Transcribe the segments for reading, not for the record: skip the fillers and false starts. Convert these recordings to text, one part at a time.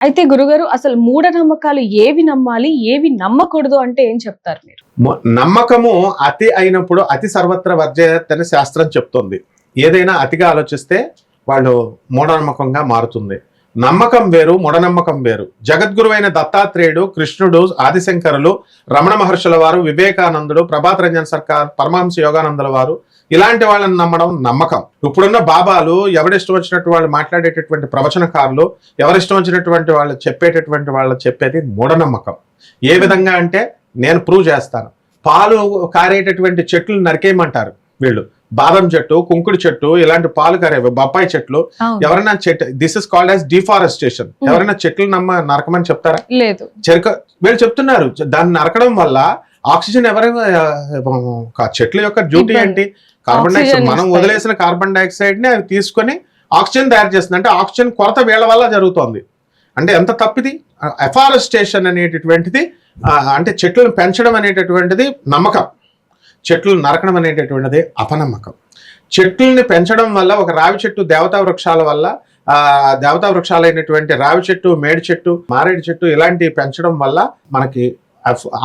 అయితే గురుగారు అసలు మూఢనమ్మకాలు ఏవి నమ్మాలి, ఏవి నమ్మకూడదు అంటే ఏం చెప్తారు మీరు? నమ్మకము అతి అయినప్పుడు అతి సర్వత్ర వర్జయత్ అని శాస్త్రం చెప్తుంది. ఏదైనా అతిగా ఆలోచిస్తే వాళ్ళు మూఢనమ్మకంగా మారుతుంది. నమ్మకం వేరు, మూఢనమ్మకం వేరు. జగద్గురువైన దత్తాత్రేయుడు, కృష్ణుడు, ఆదిశంకరులు, రమణ మహర్షుల వారు, వివేకానందుడు, ప్రభాత్ రంజన్ సర్కార్, పరమహంస యోగానందుల వారు, ఇలాంటి వాళ్ళని నమ్మడం నమ్మకం. ఇప్పుడున్న బాబాలు, ఎవరిష్టం వచ్చినట్టు వాళ్ళు మాట్లాడేటటువంటి ప్రవచనకారులు, ఎవరిష్టం వచ్చినటువంటి వాళ్ళు చెప్పేది మూఢనమ్మకం. ఏ విధంగా అంటే నేను ప్రూవ్ చేస్తాను. పాలు కారేటటువంటి చెట్లు నరికేయమంటారు వీళ్ళు. బాదం చెట్టు, కుంకుడు చెట్టు, ఇలాంటి పాలు కారేవి, బొప్పాయి చెట్లు. ఎవరైనా చెట్టు, this is called as deforestation. ఎవరైనా చెట్లు నరకమని చెప్తారా? లేదు. వీళ్ళు చెప్తున్నారు. దాన్ని నరకడం వల్ల ఆక్సిజన్ చెట్ల యొక్క డ్యూటీ ఏంటి? కార్బన్ డైఆక్సైడ్, మనం వదిలేసిన కార్బన్ డైఆక్సైడ్ ని అవి తీసుకొని ఆక్సిజన్ తయారు చేస్తుంది. అంటే ఆక్సిజన్ కొరత వీళ్ళ వల్ల జరుగుతోంది. అంటే ఎంత తప్పిది. ఎఫారెస్టేషన్ అనేటటువంటిది, అంటే చెట్లను పెంచడం అనేటటువంటిది నమ్మకం, చెట్లు నరకడం అనేటటువంటిది అపనమ్మకం. చెట్లని పెంచడం వల్ల, ఒక రావి చెట్టు దేవతా వృక్షాల వల్ల, దేవతా వృక్షాలైనటువంటి రావి చెట్టు, మేడి చెట్టు, మారేడు చెట్టు ఇలాంటివి పెంచడం వల్ల మనకి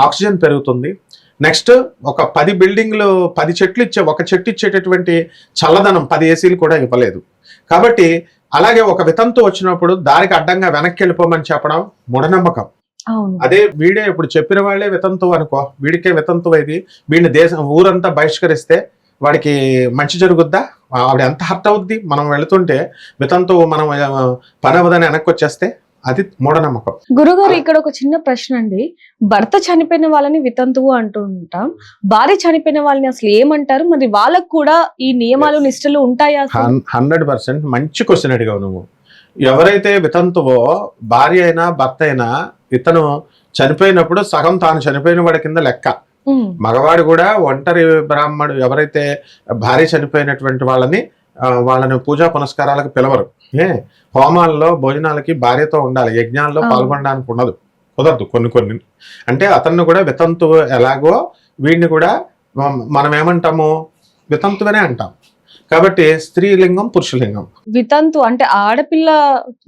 ఆక్సిజన్ పెరుగుతుంది. నెక్స్ట్ ఒక 10 బిల్డింగ్లు 10 చెట్లు ఒక చెట్టు ఇచ్చేటటువంటి చల్లదనం 10 ఏసీలు కూడా ఇవ్వలేదు. కాబట్టి అలాగే ఒక వితంతు వచ్చినప్పుడు దానికి అడ్డంగా వెనక్కి వెళ్ళిపోమని చెప్పడం మూఢనమ్మకం. అదే వీడే ఇప్పుడు చెప్పిన వాళ్ళే వితంతు అనుకో, వీడికే వితంతు ఇది, వీడిని ఊరంతా బహిష్కరిస్తే వాడికి మంచి జరుగుద్దా? ఆవిడ ఎంత హర్ట్ అవుద్ది. మనం వెళుతుంటే వితంతు మనం పని అవ్వదని వెనక్కి వచ్చేస్తే అది మూఢనమ్మకం. గురుగారు, ఇక్కడ ఒక చిన్న ప్రశ్న అండి. భర్త చనిపోయిన వాళ్ళని వితంతువు అంటూ ఉంటాం, భార్య చనిపోయిన వాళ్ళని అసలు ఏమంటారు? మరి వాళ్ళకు కూడా ఈ నియమాలు నిష్టలు ఉంటాయా? 100% మంచి క్వశ్చన్ అడిగావు నువ్వు. ఎవరైతే వితంతువో, భార్య అయినా భర్త అయినా, ఇతను చనిపోయినప్పుడు సగం తాను చనిపోయిన వాడి కింద లెక్క. మగవాడు కూడా ఒంటరి బ్రాహ్మడు ఎవరైతే భార్య చనిపోయినటువంటి వాళ్ళని పూజా పునస్కారాలకు పిలవరు. హోమాల్లో భోజనాలకి భార్యతో ఉండాలి, యజ్ఞాల్లో పాల్గొనడానికి ఉండదు, కుదరదు కొన్ని. అంటే అతన్ని కూడా వితంతు ఎలాగో వీడిని కూడా మనం ఏమంటాము, వితంతువనే అంటాం. కాబట్టి స్త్రీలింగం, పురుషలింగం. వితంతు అంటే ఆడపిల్ల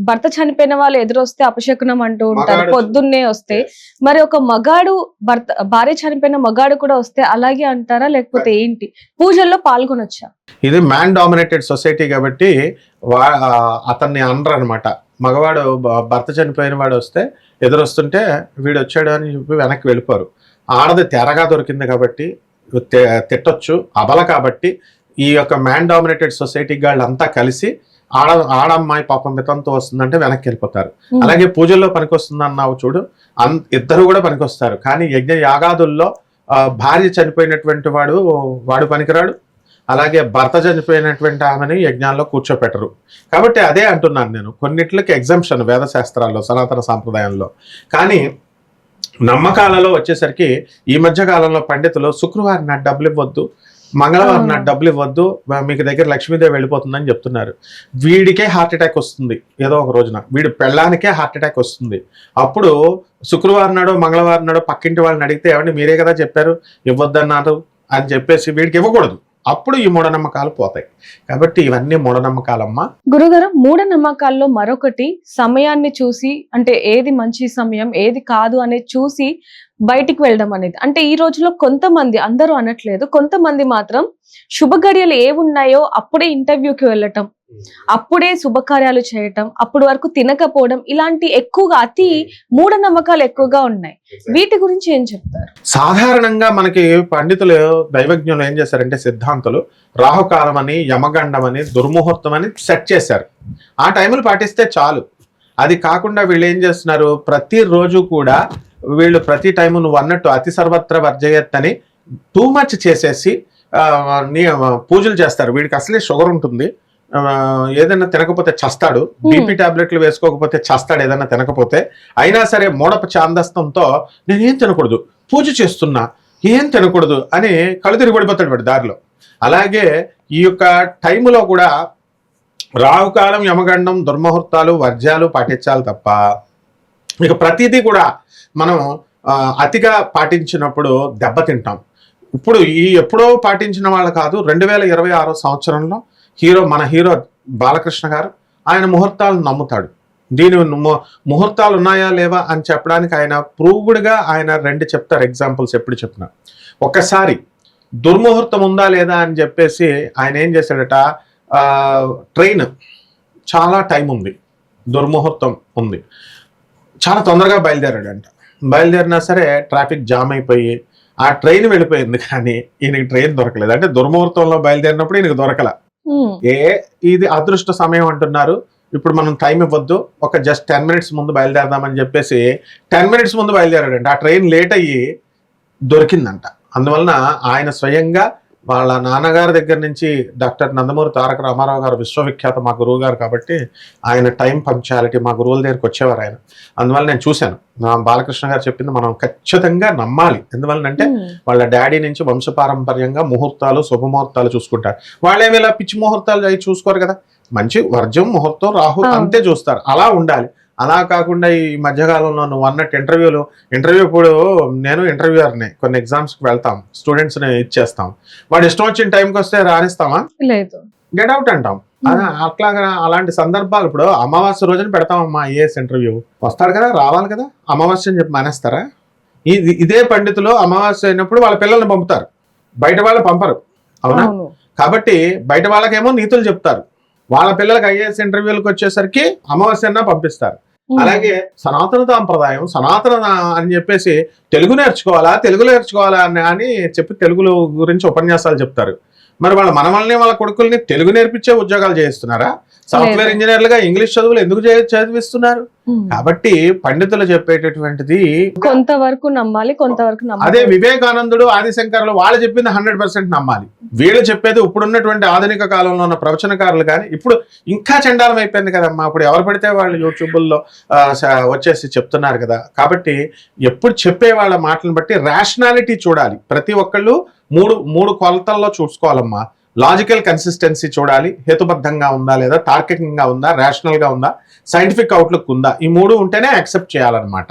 భర్త చనిపోయిన వాళ్ళు ఎదురొస్తే అపశకునం అంటూ ఉంటారు, పొద్దున్నే వస్తే. మరి ఒక మగాడు భార్య చనిపోయిన మగాడు కూడా వస్తే అలాగే అంటారా, లేకపోతే ఏంటి? పూజల్లో పాల్గొనొచ్చా? ఇది మ్యాన్ డామినేటెడ్ సొసైటీ కాబట్టి అతన్ని అనరు అనమాట. మగవాడు భర్త చనిపోయిన వాడు వస్తే ఎదురొస్తుంటే వీడు వచ్చాడు అని చెప్పి వెనక్కి వెళ్ళిపోరు. ఆడది తెరగా దొరికింది కాబట్టి తిట్టొచ్చు, అబల కాబట్టి ఈ యొక్క మ్యాన్ డామినేటెడ్ సొసైటీ వాళ్ళంతా కలిసి ఆడమ్మాయి పాపం వితంతు వస్తుందంటే వెనక్కి వెళ్ళిపోతారు. అలాగే పూజల్లో పనికొస్తుంది అన్నావు చూడు, ఇద్దరు కూడా పనికొస్తారు. కానీ యజ్ఞ యాగాదుల్లో భార్య చనిపోయినటువంటి వాడు పనికిరాడు, అలాగే భర్త చనిపోయినటువంటి ఆమెని యజ్ఞాల్లో కూర్చోపెట్టరు. కాబట్టి అదే అంటున్నాను నేను, కొన్నిట్లకి ఎగ్జంప్షన్ వేద శాస్త్రాల్లో, సనాతన సాంప్రదాయంలో. కానీ నమ్మకాలలో వచ్చేసరికి ఈ మధ్య కాలంలో పండితులు శుక్రవారం నాడు డబ్బులు ఇవ్వద్దు, మంగళవారం నాడు డబ్బులు ఇవ్వద్దు, మీకు దగ్గర లక్ష్మీదేవి వెళ్ళిపోతుందని చెప్తున్నారు. వీడికే హార్ట్ అటాక్ వస్తుంది ఏదో ఒక రోజున, వీడి పెళ్ళానికే హార్ట్ అటాక్ వస్తుంది. అప్పుడు శుక్రవారం నాడు మంగళవారం నాడు పక్కింటి వాళ్ళని అడిగితే ఏమంటే మీరే కదా చెప్పారు ఇవ్వద్దన్నారు అని చెప్పేసి వీడికి ఇవ్వకూడదు. అప్పుడు ఈ మూఢనమ్మకాలు పోతాయి. కాబట్టి ఇవన్నీ మూఢనమ్మకాలమ్మా. గురుగారు, మూఢనమ్మకాల్లో మరొకటి సమయాన్ని చూసి, అంటే ఏది మంచి సమయం ఏది కాదు అనేది చూసి బయటికి వెళ్ళడం అనేది. అంటే ఈ రోజులో కొంతమంది, అందరూ అనట్లేదు, కొంతమంది మాత్రం శుభ గడియలు ఏమున్నాయో అప్పుడే ఇంటర్వ్యూకి వెళ్ళటం, అప్పుడే శుభకార్యాలు చేయటం, అప్పటి వరకు తినకపోవడం, ఇలాంటి ఎక్కువగా అతి మూఢనమ్మకాలు ఎక్కువగా ఉన్నాయి. వీటి గురించి ఏం చెప్తారు? సాధారణంగా మనకి పండితులు, దైవజ్ఞులు ఏం చేశారంటే, సిద్ధాంతులు రాహుకాలం అని, యమగండం అని, దుర్ముహూర్తం అని సెట్ చేశారు. ఆ టైంలు పాటిస్తే చాలు. అది కాకుండా వీళ్ళు ఏం చేస్తున్నారు, ప్రతిరోజు కూడా వీళ్ళు ప్రతి టైము నువ్వు అన్నట్టు అతి సర్వత్ర వర్జయత్ అని టూ మచ్ చేసేసి పూజలు చేస్తారు. వీడికి అసలే షుగర్ ఉంటుంది, ఏదైనా తినకపోతే చస్తాడు, బీపీ టాబ్లెట్లు వేసుకోకపోతే చస్తాడు ఏదైనా తినకపోతే. అయినా సరే మూఢప చాందస్తంతో నేనేం తినకూడదు, పూజ చేస్తున్నా ఏం తినకూడదు అని కళ్ళు తిరిగి పడిపోతాడు వాడు దారిలో. అలాగే ఈ యొక్క టైములో కూడా రాహుకాలం, యమగండం, దుర్ముహూర్తాలు, వర్జ్యాలు పాటించాలి తప్ప ఇక ప్రతిదీ కూడా మనం అతిగా పాటించినప్పుడు దెబ్బతింటాం. ఇప్పుడు ఎప్పుడో పాటించిన వాళ్ళు కాదు, 2026 సంవత్సరంలో మన హీరో బాలకృష్ణ గారు ఆయన ముహూర్తాలను నమ్ముతాడు. దీని ముహూర్తాలు ఉన్నాయా లేవా అని చెప్పడానికి ఆయన ప్రూవ్డ్గా ఆయన 2 చెప్తారు ఎగ్జాంపుల్స్ ఎప్పుడు చెప్పినా. ఒకసారి దుర్ముహూర్తం ఉందా లేదా అని చెప్పేసి ఆయన ఏం చేశాడట, ట్రైన్ చాలా టైం ఉంది, దుర్ముహూర్తం ఉంది, చాలా తొందరగా బయలుదేరాడంట. బయలుదేరినా సరే ట్రాఫిక్ జామ్ అయిపోయి ఆ ట్రైన్ వెళ్ళిపోయింది, కానీ ఈయనకి ట్రైన్ దొరకలేదు. అంటే దుర్ముహూర్తంలో బయలుదేరినప్పుడు ఈయనకి దొరకల. ఇది అదృష్ట సమయం అంటున్నారు, ఇప్పుడు మనం టైం ఇవ్వద్దు, ఒక జస్ట్ 10 minutes ముందు బయలుదేరదామని చెప్పేసి 10 minutes ముందు బయలుదేరాడంట. ఆ ట్రైన్ లేట్ అయ్యి దొరికిందంట. అందువలన ఆయన స్వయంగా వాళ్ళ నాన్నగారి దగ్గర నుంచి డాక్టర్ నందమూరి తారక రామారావు గారు విశ్వవిఖ్యాత మా గురువు గారు కాబట్టి ఆయన టైం పంక్చువాలిటీ మా గురువుల దగ్గరికి వచ్చేవారు ఆయన. అందువల్ల నేను చూశాను, నా బాలకృష్ణ గారు చెప్పింది మనం ఖచ్చితంగా నమ్మాలి. ఎందువల్లంటే వాళ్ళ డాడీ నుంచి వంశపారంపర్యంగా ముహూర్తాలు శుభముహూర్తాలు చూసుకుంటారు. వాళ్ళేమి ఇలా పిచ్చి ముహూర్తాలు అవి చూసుకోరు కదా, మంచి వర్జం ముహూర్తం రాహు అంతే చూస్తారు. అలా ఉండాలి. అలా కాకుండా ఈ మధ్యకాలంలో నువ్వు అన్నట్టు ఇంటర్వ్యూ ఇప్పుడు నేను ఇంటర్వ్యూయర్ని, కొన్ని ఎగ్జామ్స్కి వెళ్తాం, స్టూడెంట్స్ని ఇచ్చేస్తాం, వాడు ఇష్టం వచ్చిన టైంకి వస్తే రానిస్తామా? లేదు, గెట్ అవుట్ అంటాం. అట్లాగా అలాంటి సందర్భాలు ఇప్పుడు అమావాస్య రోజున పెడతామమ్మా ఐఏఎస్ ఇంటర్వ్యూ, వస్తాడు కదా, రావాలి కదా, అమావాస్య అని చెప్పి మానేస్తారా? ఇదే పండితులు అమావాస్య అయినప్పుడు వాళ్ళ పిల్లల్ని పంపుతారు, బయట వాళ్ళు పంపరు, అవునా? కాబట్టి బయట వాళ్ళకేమో నీతులు చెప్తారు, వాళ్ళ పిల్లలకి ఐఏఎస్ ఇంటర్వ్యూలకు వచ్చేసరికి అమావాస్యన్నా పంపిస్తారు. అలాగే సనాతన సాంప్రదాయం, సనాతన అని చెప్పేసి తెలుగు నేర్చుకోవాలా అని చెప్పి తెలుగు గురించి ఉపన్యాసాలు చెప్తారు. మరి వాళ్ళ మనవల్ని వాళ్ళ కొడుకుల్ని తెలుగు నేర్పించే ఉద్యోగాలు చేయిస్తున్నారా? సాఫ్ట్వేర్ ఇంజనీర్లుగా ఇంగ్లీష్ చదువులు ఎందుకు చదివిస్తున్నారు? కాబట్టి పండితులు చెప్పేటటువంటిది కొంతవరకు నమ్మాలి, కొంతవరకు నమ్మాలి. అదే వివేకానందుడు, ఆదిశంకరులు వాళ్ళు చెప్పింది 100% నమ్మాలి. వీళ్ళు చెప్పేది ఇప్పుడున్నటువంటి ఆధునిక కాలంలో ఉన్న ప్రవచనకారులు కానీ ఇప్పుడు ఇంకా చండాలం అయిపోయింది కదమ్మా. ఇప్పుడు ఎవరు పడితే వాళ్ళు యూట్యూబుల్లో వచ్చేసి చెప్తున్నారు కదా. కాబట్టి ఎప్పుడు చెప్పే వాళ్ళ మాటలను బట్టి రేషనాలిటీ చూడాలి. ప్రతి ఒక్కళ్ళు మూడు కొలతల్లో చూసుకోవాలమ్మా. లాజికల్ కన్సిస్టెన్సీ చూడాలి, హేతుబద్ధంగా ఉందా లేదా, తార్కికంగా ఉందా, రేషనల్గా ఉందా, సైంటిఫిక్ అవుట్లుక్ ఉందా, ఈ 3 ఉంటేనే యాక్సెప్ట్ చేయాలన్నమాట.